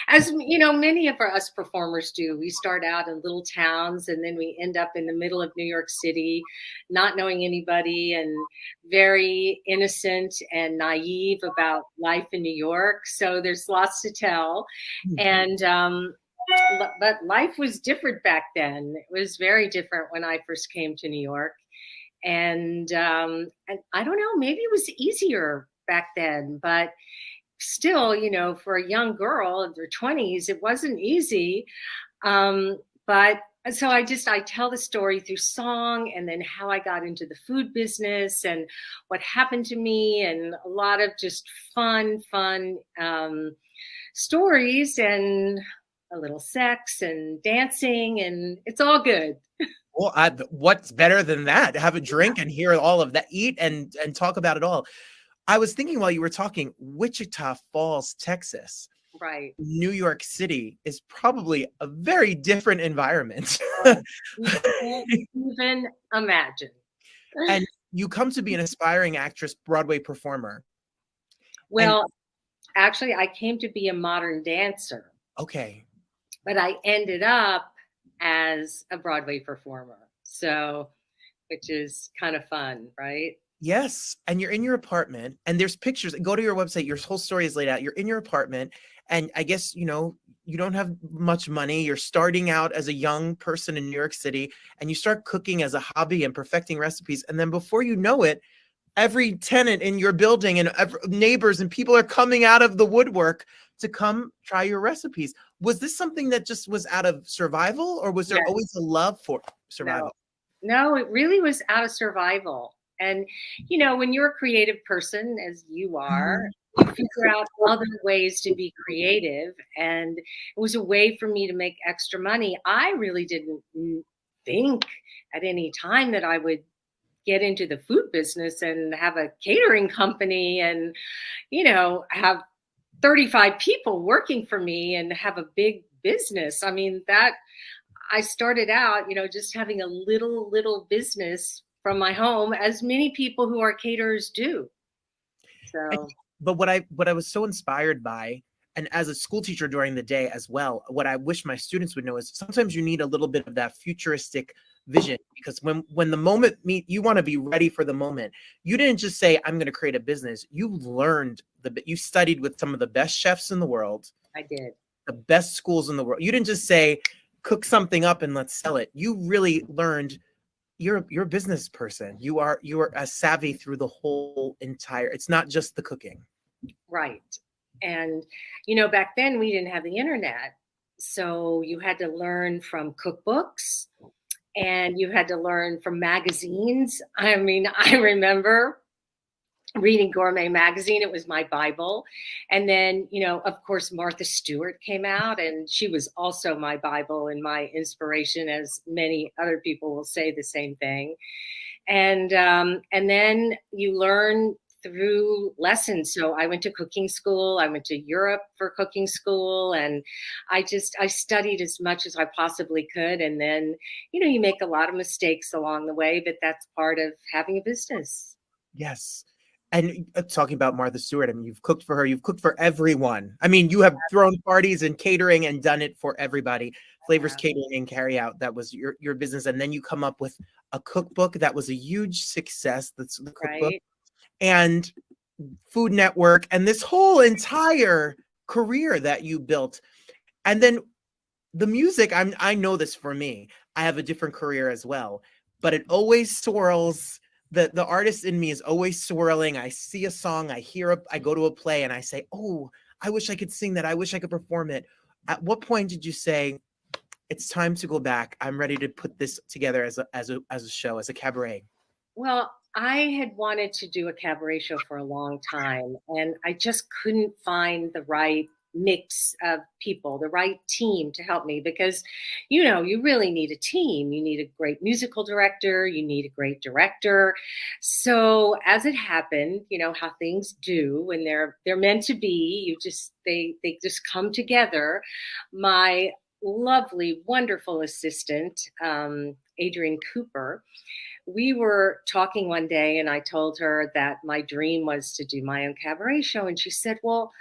As you know, many of us performers do. We start out in little towns and then we end up in the middle of New York City, not knowing anybody and very innocent and naive about life in New York. So there's lots to tell. And but life was different back then. It was very different when I first came to New York. And I don't know, maybe it was easier back then, but still, you know, for a young girl in their 20s, it wasn't easy. But so I tell the story through song and then how I got into the food business and what happened to me and a lot of just fun stories and a little sex and dancing, and it's all good. Well, what's better than that? Have a drink and hear all of that, eat and talk about it all. I was thinking while you were talking, Wichita Falls, Texas, Right. New York City is probably a very different environment. You can't even imagine. And you come to be an aspiring actress, Broadway performer. Well, actually, I came to be a modern dancer. Okay. But I ended up as a Broadway performer. So, which is kind of fun, right? Yes. And you're in your apartment and there's pictures. Go to your website. Your whole story is laid out. You're in your apartment. And I guess, you know, you don't have much money. You're starting out as a young person in New York City and you start cooking as a hobby and perfecting recipes. And then before you know it, every tenant in your building and neighbors and people are coming out of the woodwork to come try your recipes. Was this something that just was out of survival or was there always a love for survival? No, it really was out of survival. And, you know, when you're a creative person, as you are, you figure out other ways to be creative. And it was a way for me to make extra money. I really didn't think at any time that I would get into the food business and have a catering company and, you know, have 35 people working for me and have a big business. I mean, that I started out, you know, just having a little business from my home, as many people who are caterers do. So, but what I was so inspired by, and as a school teacher during the day as well, what I wish my students would know is sometimes you need a little bit of that futuristic vision, because when the moment you want to be ready for the moment. You didn't just say, I'm going to create a business. You learned you studied with some of the best chefs in the world. I did. The best schools in the world. You didn't just say, cook something up and let's sell it. You really learned. You're a business person. You are as savvy through the whole entire. It's not just the cooking. Right. And, you know, back then we didn't have the internet. So you had to learn from cookbooks and you had to learn from magazines. I mean, I remember reading Gourmet magazine. It was my Bible. And then, you know, of course, Martha Stewart came out and she was also my Bible and my inspiration, as many other people will say the same thing. And then you learn through lessons. So I went to cooking school. I went to Europe for cooking school. And I studied as much as I possibly could. And then, you know, you make a lot of mistakes along the way, but that's part of having a business. Yes. And talking about Martha Stewart, I mean, you've cooked for her. You've cooked for everyone. I mean, you have thrown parties and catering and done it for everybody. Flavors Catering and Carry Out, that was your business. And then you come up with a cookbook that was a huge success. That's the cookbook. Right. And Food Network and this whole entire career that you built. And then the music, I know this for me. I have a different career as well, but it always swirls. The artist in me is always swirling. I see a song, I go to a play and I say, oh, I wish I could sing that. I wish I could perform it. At what point did you say, it's time to go back? I'm ready to put this together as a show, as a cabaret. Well, I had wanted to do a cabaret show for a long time, and I just couldn't find the right mix of people, the right team to help me, because, you know, you really need a team. You need a great musical director. You need a great director. So as it happened, you know, how things do when they're meant to be, they just come together. My lovely, wonderful assistant, Adrienne Cooper. We were talking one day and I told her that my dream was to do my own cabaret show. And she said, well,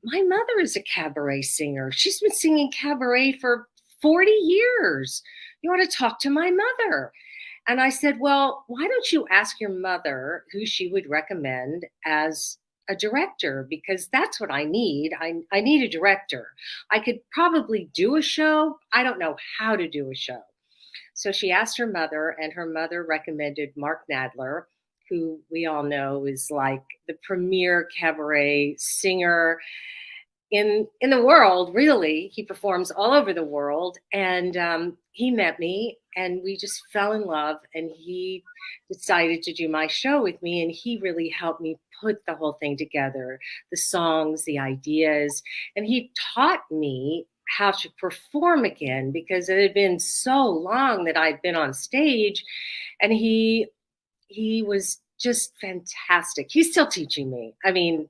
my mother is a cabaret singer. She's been singing cabaret for 40 years. You ought to talk to my mother. And I said, well, why don't you ask your mother who she would recommend as a director? Because that's what I need. I need a director. I could probably do a show. I don't know how to do a show. So she asked her mother, and her mother recommended Mark Nadler, who we all know is like the premier cabaret singer in the world. Really, he performs all over the world. And he met me, and we just fell in love. And he decided to do my show with me, and he really helped me put the whole thing together, the songs, the ideas, and he taught me how to perform again, because it had been so long that I'd been on stage. And he was just fantastic. He's still teaching me. I mean,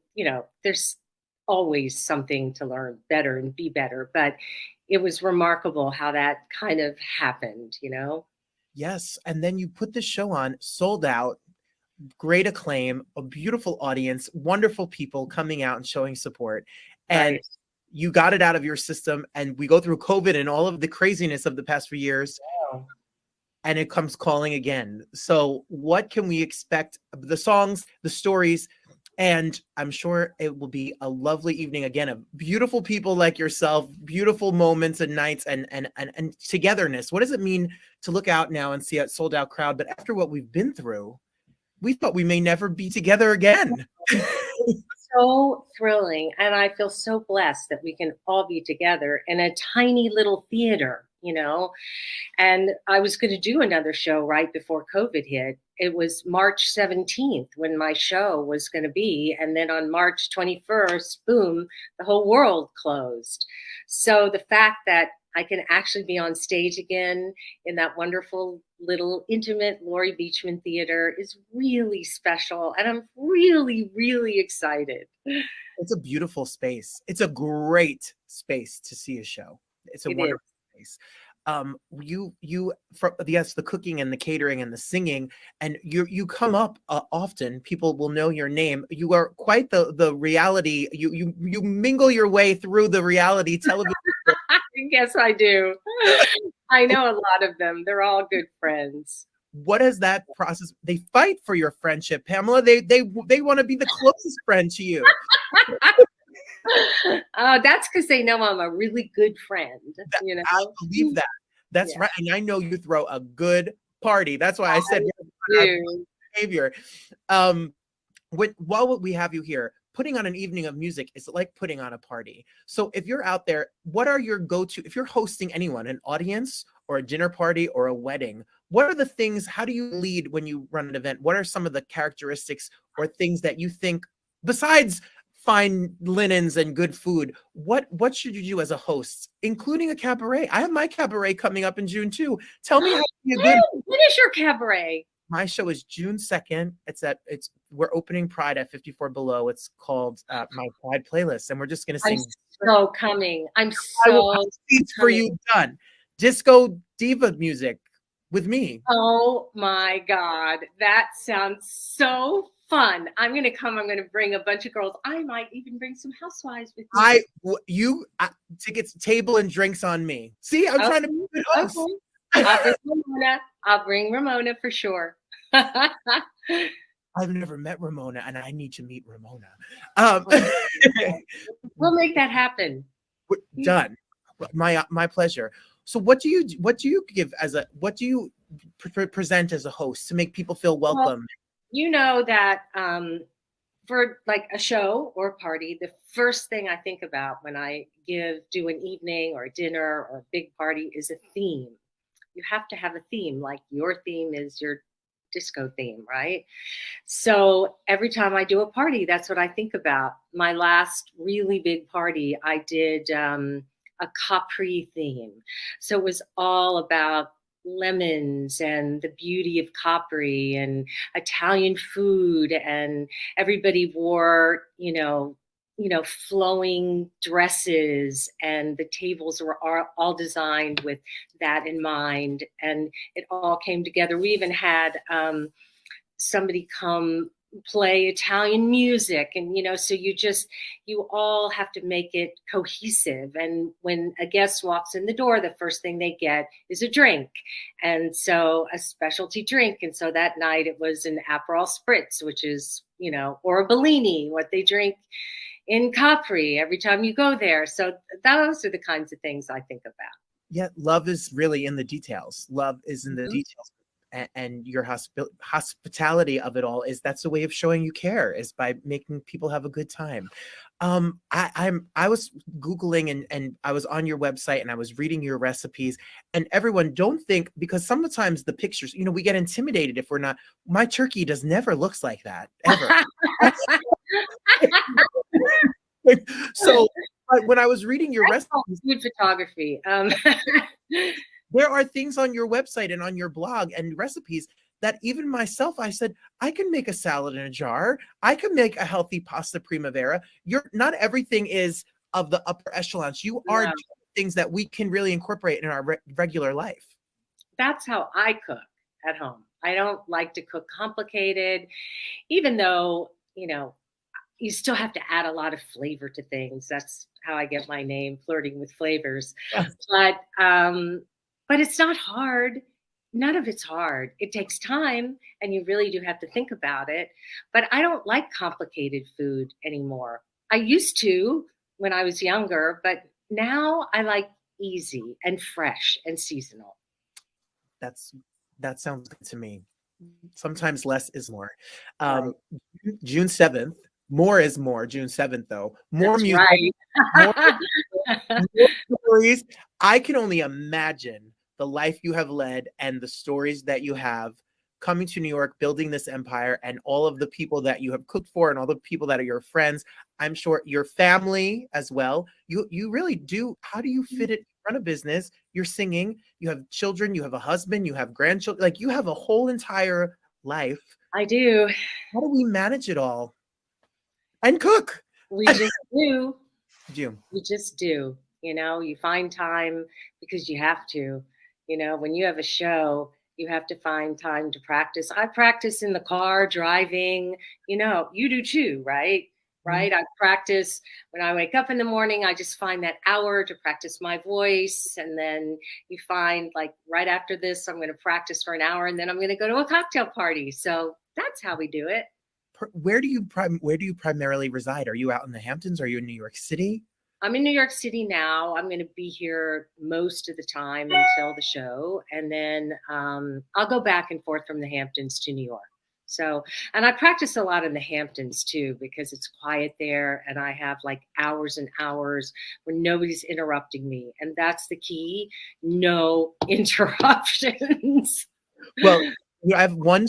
there's always something to learn better and be better, but it was remarkable how that kind of happened. Yes. And then you put the show on, sold out, great acclaim, a beautiful audience, wonderful people coming out and showing support. And Right. you got it out of your system, and we go through COVID and all of the craziness of the past few years, and it comes calling again. So what can we expect? The songs, the stories, and I'm sure it will be a lovely evening again of beautiful people like yourself, beautiful moments and nights, and togetherness. What does it mean to look out now and see a sold out crowd? But after what we've been through, we thought we may never be together again. So thrilling. And I feel so blessed that we can all be together in a tiny little theater, And I was going to do another show right before COVID hit. It was March 17th when my show was going to be. And then on March 21st, boom, the whole world closed. So the fact that I can actually be on stage again in that wonderful little intimate Laurie Beachman Theater is really special. And I'm really, really excited. It's a beautiful space. It's a great space to see a show. It's a wonderful space. Yes, the cooking and the catering and the singing, and you come up often. People will know your name. You are quite the reality. You mingle your way through the reality television. Yes, I do. I know a lot of them. They're all good friends. What is that process? They fight for your friendship, Pamela. They want to be the closest friend to you. That's because they know I'm a really good friend. I believe that. That's right. And I know you throw a good party. That's why I said behavior. While we have you here, putting on an evening of music is like putting on a party. So if you're out there, what are your go-to, if you're hosting anyone, an audience or a dinner party or a wedding, what are the things, how do you lead when you run an event? What are some of the characteristics or things that you think, besides fine linens and good food, what should you do as a host, including a cabaret? I have my cabaret coming up in June too. Tell me how to be a good. When is your cabaret? My show is June 2nd. We're opening Pride at 54 Below. It's called My Pride Playlist, and we're just gonna sing. I'm so seats for you done. Disco diva music with me. Oh my God, that sounds so fun. I'm gonna come. I'm gonna bring a bunch of girls. I might even bring some housewives with me. Tickets, table, and drinks on me. See, I'm trying to be a good host. Okay. I'll bring Ramona for sure. I've never met Ramona, and I need to meet Ramona. We'll make that happen. Done. My pleasure. So, what do you give what do you present as a host to make people feel welcome? Well, you know that for like a show or a party, the first thing I think about when I do an evening or a dinner or a big party is a theme. You have to have a theme, like your theme is your disco theme, right? So every time I do a party, that's what I think about. My last really big party, I did a Capri theme. So it was all about lemons and the beauty of Capri and Italian food, and everybody wore, flowing dresses, and the tables were all designed with that in mind, and it all came together. We even had somebody come play Italian music, and so you all have to make it cohesive. And when a guest walks in the door, the first thing they get is a drink, and so a specialty drink. And so that night it was an Aperol Spritz, which is or a Bellini, what they drink in Capri every time you go there. So those are the kinds of things I think about. Yeah, love is really in the details. Love is in the Mhm. details. And your hospitality of it all that's a way of showing you care, is by making people have a good time. I was Googling, and I was on your website, and I was reading your recipes, and everyone, don't think, because sometimes the pictures, we get intimidated if we're not. My turkey never looks like that, ever. So when I was reading your recipes, Food photography. there are things on your website and on your blog and recipes that even myself, I said, I can make a salad in a jar. I can make a healthy pasta primavera. Not everything is of the upper echelons. You are No. doing things that we can really incorporate in our regular life. That's how I cook at home. I don't like to cook complicated, even though, you still have to add a lot of flavor to things. That's how I get my name, Flirting with Flavors. Yes. But it's not hard. None of it's hard. It takes time, and you really do have to think about it. But I don't like complicated food anymore. I used to when I was younger, but now I like easy and fresh and seasonal. That sounds good to me. Sometimes less is more. Right. June 7th, more is more. June 7th, though. More That's music, right. more stories. I can only imagine the life you have led and the stories that you have coming to New York, building this empire, and all of the people that you have cooked for, and all the people that are your friends. I'm sure your family as well. You really do. How do you fit it? Run a business. You're singing. You have children. You have a husband. You have grandchildren. Like, you have a whole entire life. I do. How do we manage it all? And cook. We just do. June. We just do. You find time because you have to. When you have a show, you have to find time to practice. I practice in the car, driving. You do too, right? Right? I practice when I wake up in the morning. I just find that hour to practice my voice. And then you find, like, right after this, I'm going to practice for an hour, and then I'm going to go to a cocktail party. So that's how we do it. Where do you primarily reside? Are you out in the Hamptons? Are you in New York City? I'm in New York City now. I'm going to be here most of the time until the show. And then I'll go back and forth from the Hamptons to New York. So, and I practice a lot in the Hamptons too, because it's quiet there, and I have like hours and hours when nobody's interrupting me. And that's the key. No interruptions. Well, I have one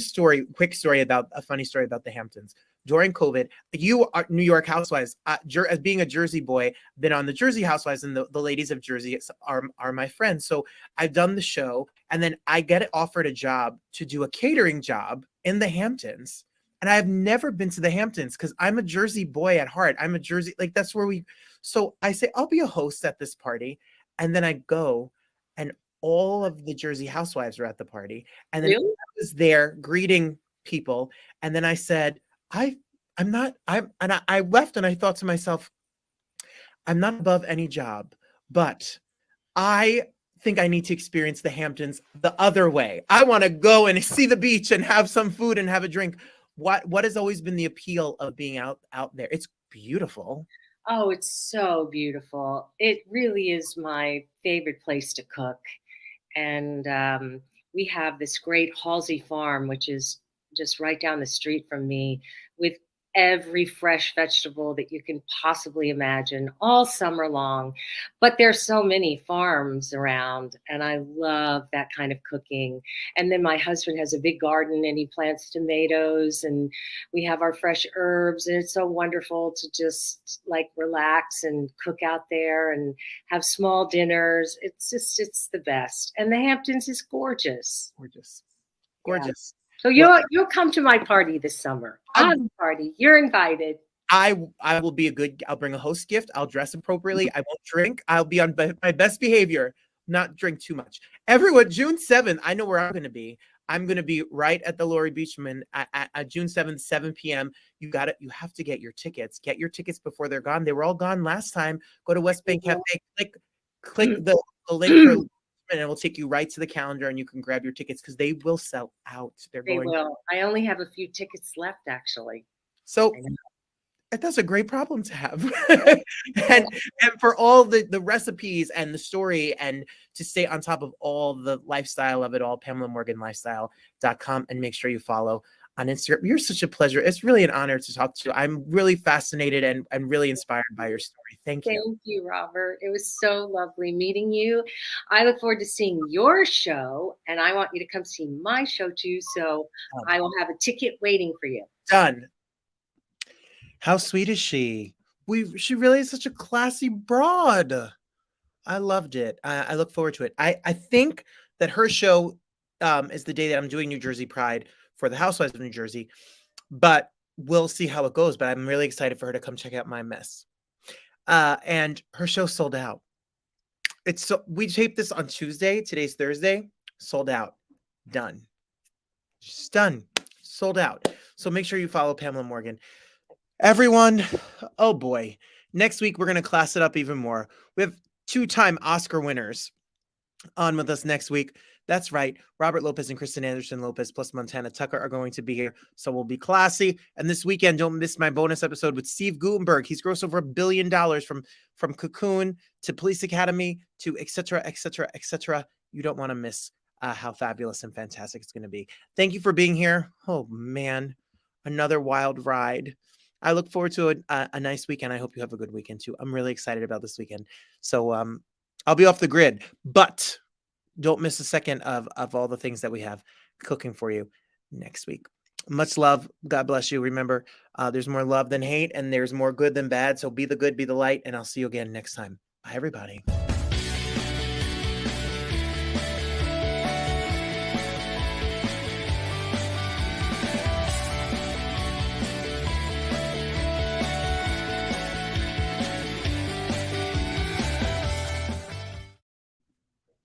quick story, a funny story about the Hamptons. During COVID, you are New York Housewives. As being a Jersey boy, been on the Jersey Housewives, and the ladies of Jersey are my friends. So I've done the show, and then I get offered a job to do a catering job in the Hamptons. And I've never been to the Hamptons because I'm a Jersey boy at heart. I'm a Jersey, like, that's where so I say, I'll be a host at this party. And then I go, and all of the Jersey Housewives are at the party. And then Really? I was there greeting people. And then I said, I left, and I thought to myself, I'm not above any job, but I think I need to experience the Hamptons the other way. I want to go and see the beach and have some food and have a drink. What has always been the appeal of being out there? It's beautiful. Oh, it's so beautiful. It really is my favorite place to cook. And we have this great Halsey farm, which is just right down the street from me, with every fresh vegetable that you can possibly imagine all summer long. But there's so many farms around, and I love that kind of cooking. And then my husband has a big garden, and he plants tomatoes, and we have our fresh herbs, and it's so wonderful to just like relax and cook out there and have small dinners. It's the best. And the Hamptons is gorgeous. Gorgeous. Yeah. Gorgeous. So you'll come to my party this summer. I'm party. You're invited. I will be I'll bring a host gift. I'll dress appropriately. I won't drink. I'll be on my best behavior, not drink too much. Everyone, June 7th, I know where I'm going to be. I'm going to be right at the Laurie Beachman at June 7th, 7 p.m. You have to get your tickets. Get your tickets before they're gone. They were all gone last time. Go to West Bank Cafe, click the link for, and it will take you right to the calendar and you can grab your tickets because they will sell out. They will. I only have a few tickets left, actually. So that's a great problem to have. and for all the recipes and the story and to stay on top of all the lifestyle of it all, PamelaMorganLifestyle.com, and make sure you follow on Instagram. You're such a pleasure. It's really an honor to talk to you. I'm really fascinated and really inspired by your story. Thank you. Thank you, Robert. It was so lovely meeting you. I look forward to seeing your show, and I want you to come see my show too. So I will have a ticket waiting for you. Done. How sweet is she? She really is such a classy broad. I loved it. I look forward to it. I think that her show is the day that I'm doing New Jersey Pride for the Housewives of New Jersey, but we'll see how it goes. But I'm really excited for her to come check out my mess. And her show sold out. We taped this on Tuesday. Today's Thursday. Sold out. Done. Just done. Sold out. So make sure you follow Pamela Morgan. Everyone, oh boy. Next week, we're going to class it up even more. We have 2-time Oscar winners on with us next week. That's right. Robert Lopez and Kristen Anderson Lopez plus Montana Tucker are going to be here. So we'll be classy. And this weekend, don't miss my bonus episode with Steve Gutenberg. He's grossed over $1 billion from Cocoon to Police Academy to et cetera, et cetera, et cetera. You don't want to miss how fabulous and fantastic it's going to be. Thank you for being here. Oh, man. Another wild ride. I look forward to a nice weekend. I hope you have a good weekend too. I'm really excited about this weekend. So I'll be off the grid, but don't miss a second of all the things that we have cooking for you next week. Much love. God bless you. Remember, there's more love than hate and there's more good than bad. So be the good, be the light, and I'll see you again next time. Bye, everybody.